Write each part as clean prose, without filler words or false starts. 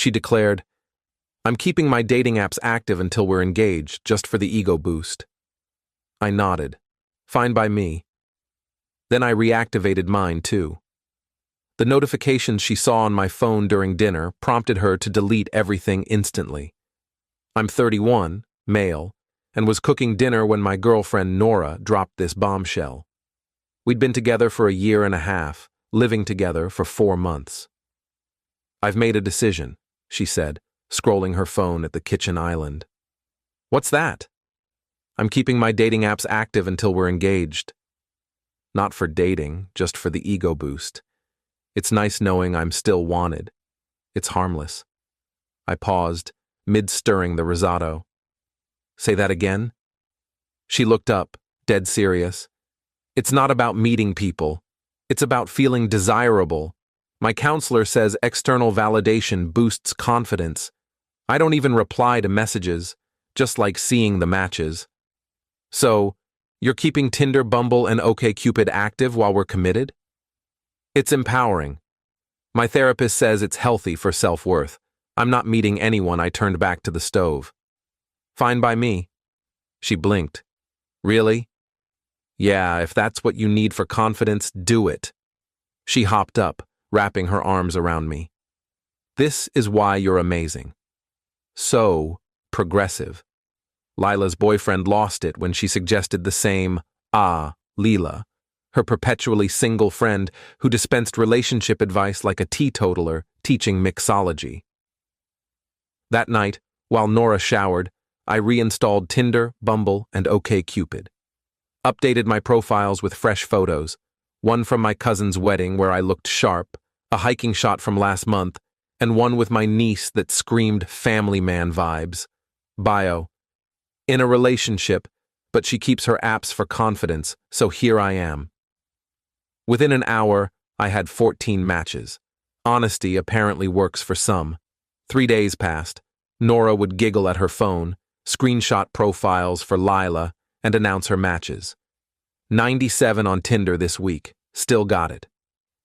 She declared, "I'm keeping my dating apps active until we're engaged, just for the ego boost." I nodded. Fine by me. Then I reactivated mine, too. The notifications she saw on my phone during dinner prompted her to delete everything instantly. I'm 31, male, and was cooking dinner when my girlfriend Nora dropped this bombshell. We'd been together for a year and a half, living together for 4 months. "I've made a decision," she said, scrolling her phone at the kitchen island. "What's that?" "I'm keeping my dating apps active until we're engaged." Not for dating, just for the ego boost. It's nice knowing I'm still wanted. It's harmless. I paused, mid-stirring the risotto. "Say that again?" She looked up, dead serious. "It's not about meeting people. It's about feeling desirable. My counselor says external validation boosts confidence. I don't even reply to messages, just like seeing the matches." "So, you're keeping Tinder, Bumble, and OkCupid active while we're committed?" "It's empowering. My therapist says it's healthy for self-worth. I'm not meeting anyone. I turned back to the stove." "Fine by me." She blinked. "Really?" "Yeah, if that's what you need for confidence, do it." She hopped up, wrapping her arms around me. "This is why you're amazing. So progressive." Lila's boyfriend lost it when she suggested the same, Leela, her perpetually single friend who dispensed relationship advice like a teetotaler teaching mixology. That night, while Nora showered, I reinstalled Tinder, Bumble, and OkCupid. Updated my profiles with fresh photos, one from my cousin's wedding where I looked sharp, a hiking shot from last month, and one with my niece that screamed family man vibes. Bio: in a relationship, but she keeps her apps for confidence, so here I am. Within an hour, I had 14 matches. Honesty apparently works for some. 3 days passed. Nora would giggle at her phone, screenshot profiles for Lila, and announce her matches. 97 on Tinder this week. Still got it.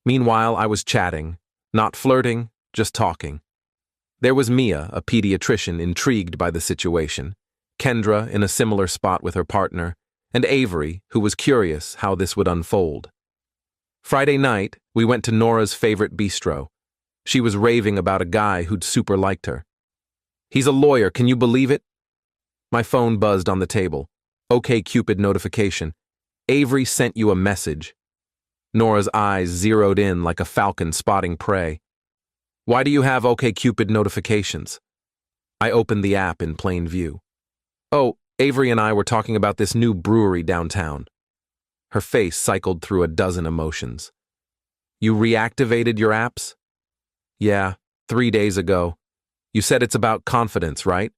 Meanwhile, I was chatting. Not flirting, just talking. There was Mia, a pediatrician, intrigued by the situation. Kendra, in a similar spot with her partner. And Avery, who was curious how this would unfold. Friday night, we went to Nora's favorite bistro. She was raving about a guy who'd super liked her. "He's a lawyer, can you believe it?" My phone buzzed on the table. OkCupid notification. "Avery sent you a message." Nora's eyes zeroed in like a falcon spotting prey. "Why do you have OkCupid notifications?" I opened the app in plain view. "Oh, Avery and I were talking about this new brewery downtown." Her face cycled through a dozen emotions. "You reactivated your apps?" "Yeah, 3 days ago. You said it's about confidence, right?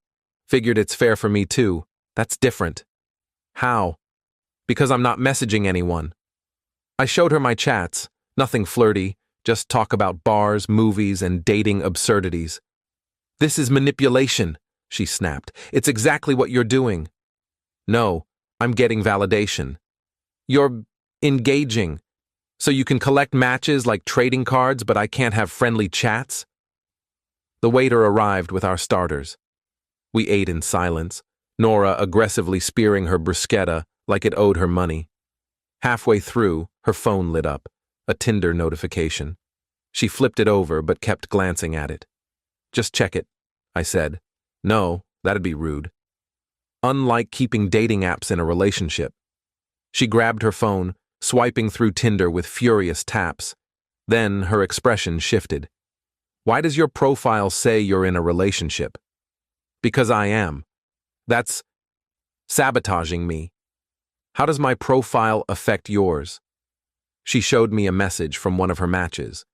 Figured it's fair for me too. That's different." "How?" "Because I'm not messaging anyone." I showed her my chats, nothing flirty, just talk about bars, movies, and dating absurdities. "This is manipulation," she snapped. "It's exactly what you're doing." "No, I'm getting validation." "You're engaging. So you can collect matches like trading cards, but I can't have friendly chats?" The waiter arrived with our starters. We ate in silence, Nora aggressively spearing her bruschetta like it owed her money. Halfway through, her phone lit up, a Tinder notification. She flipped it over but kept glancing at it. "Just check it," I said. "No, that'd be rude." Unlike keeping dating apps in a relationship. She grabbed her phone, swiping through Tinder with furious taps. Then her expression shifted. "Why does your profile say you're in a relationship?" "Because I am. That's sabotaging me." "How does my profile affect yours?" She showed me a message from one of her matches.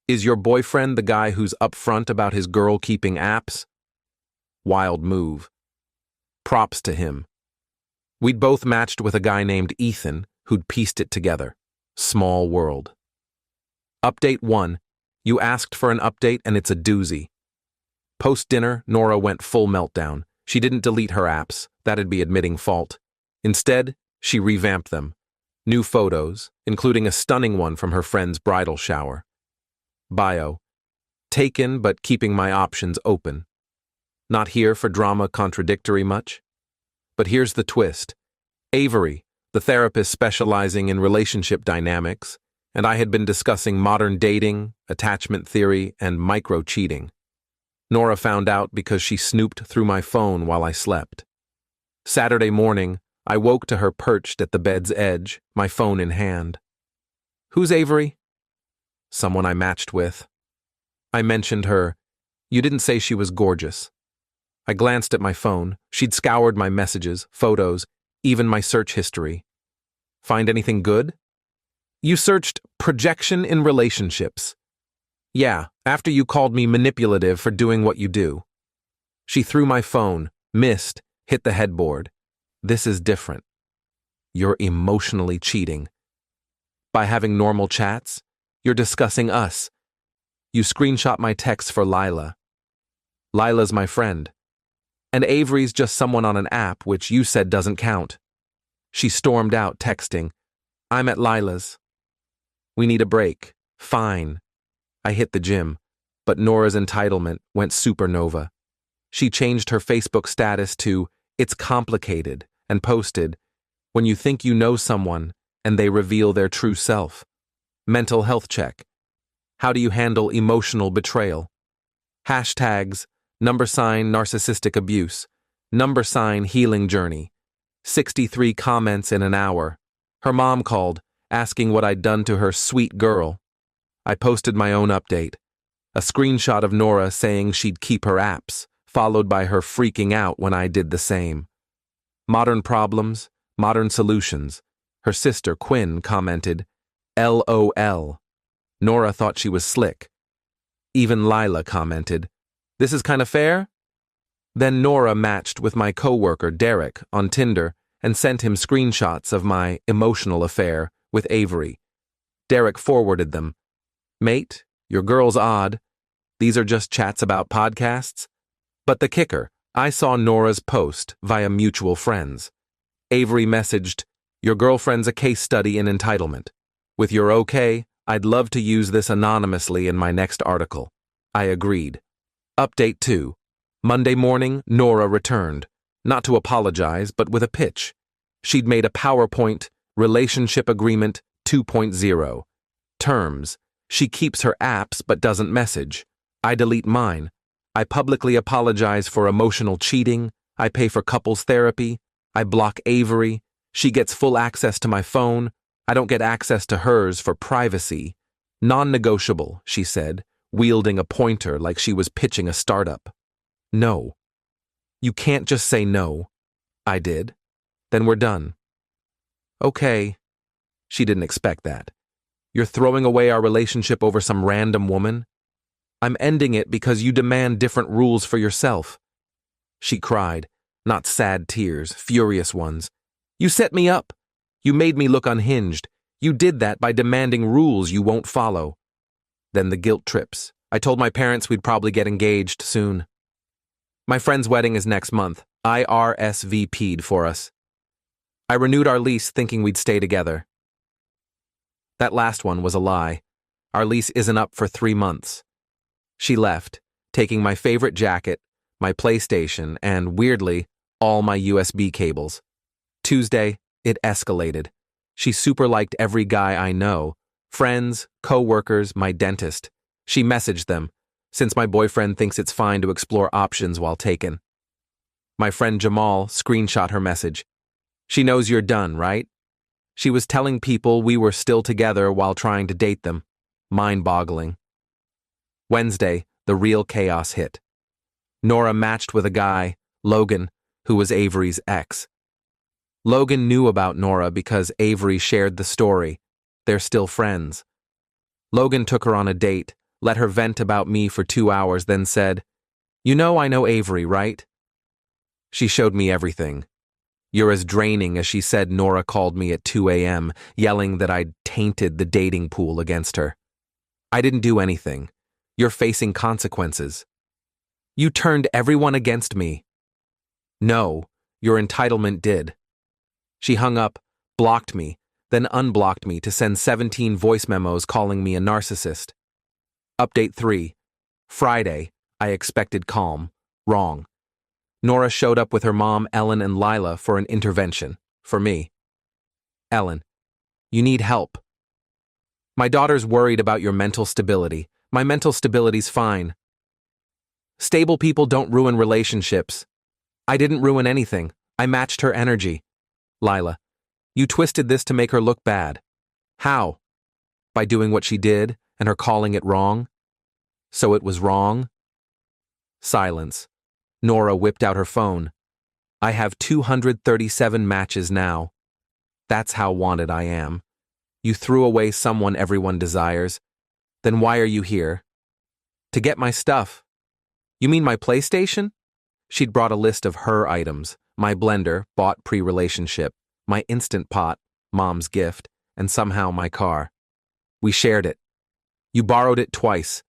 "Is your boyfriend the guy who's upfront about his girl keeping apps?" Wild move. Props to him. We'd both matched with a guy named Ethan who'd pieced it together. Small world. Update 1. You asked for an update and it's a doozy. Post-dinner, Nora went full meltdown. She didn't delete her apps. That'd be admitting fault. Instead, she revamped them. New photos, including a stunning one from her friend's bridal shower. Bio: Taken, but keeping my options open. Not here for drama contradictory much. But here's the twist. Avery, the therapist specializing in relationship dynamics, and I had been discussing modern dating, attachment theory, and micro-cheating. Nora found out because she snooped through my phone while I slept. Saturday morning, I woke to her perched at the bed's edge, my phone in hand. "Who's Avery?" "Someone I matched with." I mentioned her. "You didn't say she was gorgeous." I glanced at my phone. She'd scoured my messages, photos, even my search history. "Find anything good?" "You searched projection in relationships." "Yeah, after you called me manipulative for doing what you do." She threw my phone, missed, hit the headboard. "This is different. You're emotionally cheating. By having normal chats, you're discussing us. You screenshot my texts for Lila. Lila's my friend. And Avery's just someone on an app which you said doesn't count." She stormed out, texting, "I'm at Lila's." "We need a break." "Fine." I hit the gym, but Nora's entitlement went supernova. She changed her Facebook status to "It's complicated" and posted, "When you think you know someone and they reveal their true self." Mental health check. How do you handle emotional betrayal? Hashtags, #narcissistic abuse, #healing journey. 63 comments in an hour. Her mom called, asking what I'd done to her sweet girl. I posted my own update. A screenshot of Nora saying she'd keep her apps, followed by her freaking out when I did the same. Modern problems, modern solutions. Her sister, Quinn, commented, "LOL. Nora thought she was slick." Even Lila commented, "This is kind of fair?" Then Nora matched with my coworker, Derek, on Tinder and sent him screenshots of my emotional affair with Avery. Derek forwarded them. "Mate, your girl's odd. These are just chats about podcasts." But the kicker, I saw Nora's post via mutual friends. Avery messaged, "Your girlfriend's a case study in entitlement. With your okay, I'd love to use this anonymously in my next article." I agreed. Update 2. Monday morning, Nora returned, not to apologize, but with a pitch. She'd made a PowerPoint, Relationship Agreement 2.0. Terms. She keeps her apps but doesn't message. I delete mine. I publicly apologize for emotional cheating. I pay for couples therapy. I block Avery. She gets full access to my phone. I don't get access to hers for privacy. Non-negotiable, she said, wielding a pointer like she was pitching a startup. No. You can't just say no. I did. Then we're done. Okay. She didn't expect that. You're throwing away our relationship over some random woman? I'm ending it because you demand different rules for yourself. She cried, not sad tears, furious ones. You set me up. You made me look unhinged. You did that by demanding rules you won't follow. Then the guilt trips. I told my parents we'd probably get engaged soon. My friend's wedding is next month. I RSVP'd for us. I renewed our lease thinking we'd stay together. That last one was a lie. Our lease isn't up for 3 months. She left, taking my favorite jacket, my PlayStation, and, weirdly, all my USB cables. Tuesday, it escalated. She super liked every guy I know. Friends, co-workers, my dentist. She messaged them, since my boyfriend thinks it's fine to explore options while taken. My friend Jamal screenshot her message. She knows you're done, right? She was telling people we were still together while trying to date them. Mind-boggling. Wednesday, the real chaos hit. Nora matched with a guy, Logan, who was Avery's ex. Logan knew about Nora because Avery shared the story. They're still friends. Logan took her on a date, let her vent about me for 2 hours, then said, "You know I know Avery, right?" She showed me everything. You're as draining as she said Nora called me at 2 a.m., yelling that I'd tainted the dating pool against her. I didn't do anything. You're facing consequences. You turned everyone against me. No, your entitlement did. She hung up, blocked me, then unblocked me to send 17 voice memos calling me a narcissist. Update 3. Friday, I expected calm. Wrong. Nora showed up with her mom, Ellen, and Lila for an intervention. For me. Ellen, you need help. My daughter's worried about your mental stability. My mental stability's fine. Stable people don't ruin relationships. I didn't ruin anything. I matched her energy. Lila, you twisted this to make her look bad. How? By doing what she did and her calling it wrong? So it was wrong? Silence. Nora whipped out her phone. I have 237 matches now. That's how wanted I am. You threw away someone everyone desires. Then why are you here? To get my stuff. You mean my PlayStation? She'd brought a list of her items. My blender, bought pre-relationship. My Instant Pot, Mom's gift. And somehow my car. We shared it. You borrowed it twice.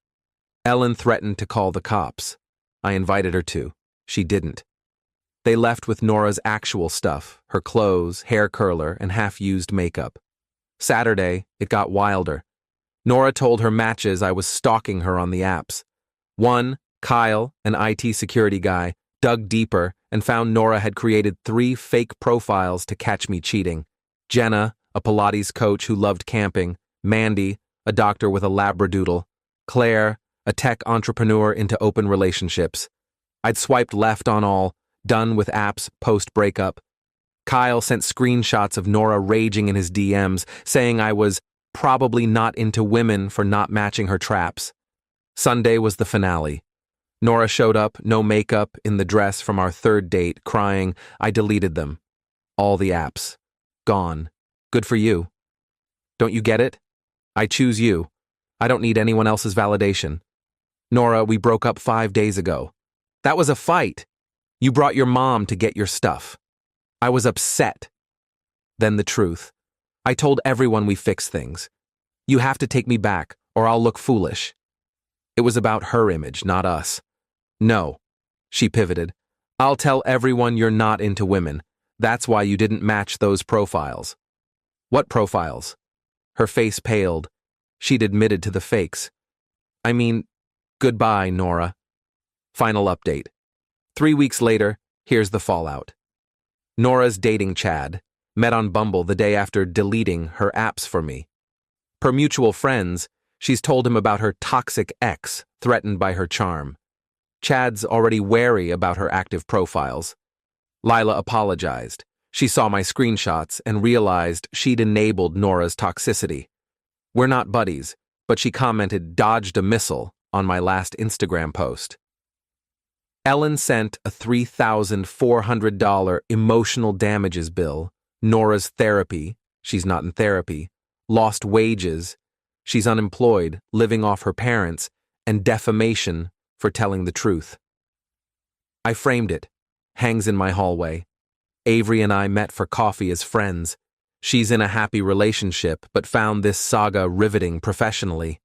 Ellen threatened to call the cops. I invited her to. She didn't. They left with Nora's actual stuff, her clothes, hair curler, and half-used makeup. Saturday, it got wilder. Nora told her matches I was stalking her on the apps. One, Kyle, an IT security guy, dug deeper and found Nora had created 3 fake profiles to catch me cheating. Jenna, a Pilates coach who loved camping. Mandy, a doctor with a labradoodle. Claire, a tech entrepreneur into open relationships. I'd swiped left on all, done with apps post-breakup. Kyle sent screenshots of Nora raging in his DMs, saying I was probably not into women for not matching her traps. Sunday was the finale. Nora showed up, no makeup, in the dress from our 3rd date, crying. I deleted them. All the apps. Gone. Good for you. Don't you get it? I choose you. I don't need anyone else's validation. Nora, we broke up 5 days ago. That was a fight. You brought your mom to get your stuff. I was upset. Then the truth. I told everyone we fix things. You have to take me back, or I'll look foolish. It was about her image, not us. No. She pivoted. I'll tell everyone you're not into women. That's why you didn't match those profiles. What profiles? Her face paled. She'd admitted to the fakes. I mean, goodbye, Nora. Final update. 3 weeks later, here's the fallout. Nora's dating Chad, met on Bumble the day after deleting her apps for me. Per mutual friends, she's told him about her toxic ex, threatened by her charm. Chad's already wary about her active profiles. Lila apologized. She saw my screenshots and realized she'd enabled Nora's toxicity. We're not buddies, but she commented dodged a missile on my last Instagram post. Ellen sent a $3,400 emotional damages bill, Nora's therapy, she's not in therapy, lost wages, she's unemployed, living off her parents, and defamation for telling the truth. I framed it, hangs in my hallway. Avery and I met for coffee as friends. She's in a happy relationship, but found this saga riveting professionally.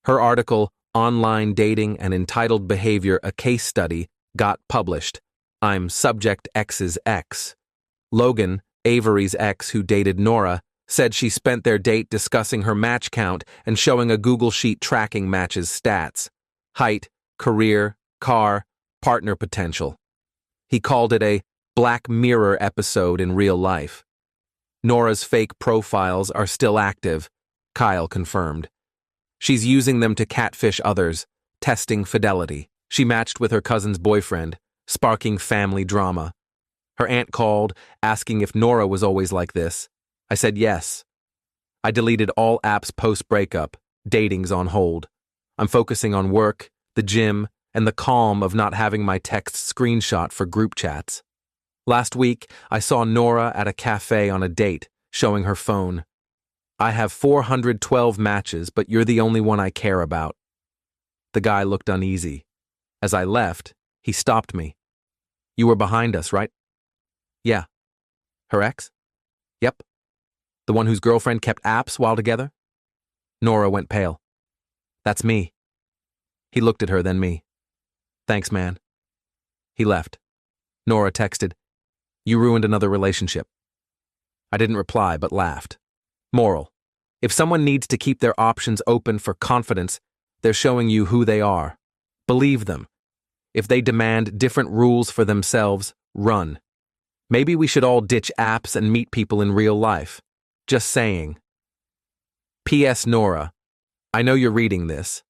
Her article, Online Dating and Entitled Behavior, a Case Study, got published. I'm Subject X's ex. Logan, Avery's ex who dated Nora, said she spent their date discussing her match count and showing a Google Sheet tracking matches stats. Height, career, car, partner potential. He called it a Black Mirror episode in real life. Nora's fake profiles are still active, Kyle confirmed. She's using them to catfish others, testing fidelity. She matched with her cousin's boyfriend, sparking family drama. Her aunt called, asking if Nora was always like this. I said yes. I deleted all apps post-breakup. Dating's on hold. I'm focusing on work, the gym, and the calm of not having my texts screenshot for group chats. Last week, I saw Nora at a cafe on a date, showing her phone. I have 412 matches, but you're the only one I care about. The guy looked uneasy. As I left, he stopped me. You were behind us, right? Yeah. Her ex? Yep. The one whose girlfriend kept apps while together? Nora went pale. That's me. He looked at her, then me. Thanks, man. He left. Nora texted, You ruined another relationship. I didn't reply, but laughed. Moral. If someone needs to keep their options open for confidence, they're showing you who they are. Believe them. If they demand different rules for themselves, run. Maybe we should all ditch apps and meet people in real life. Just saying. P.S. Nora, I know you're reading this.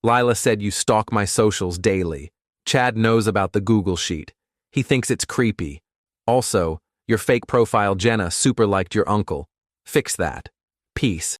Lila said you stalk my socials daily. Chad knows about the Google Sheet. He thinks it's creepy. Also, your fake profile Jenna super liked your uncle. Fix that. Peace.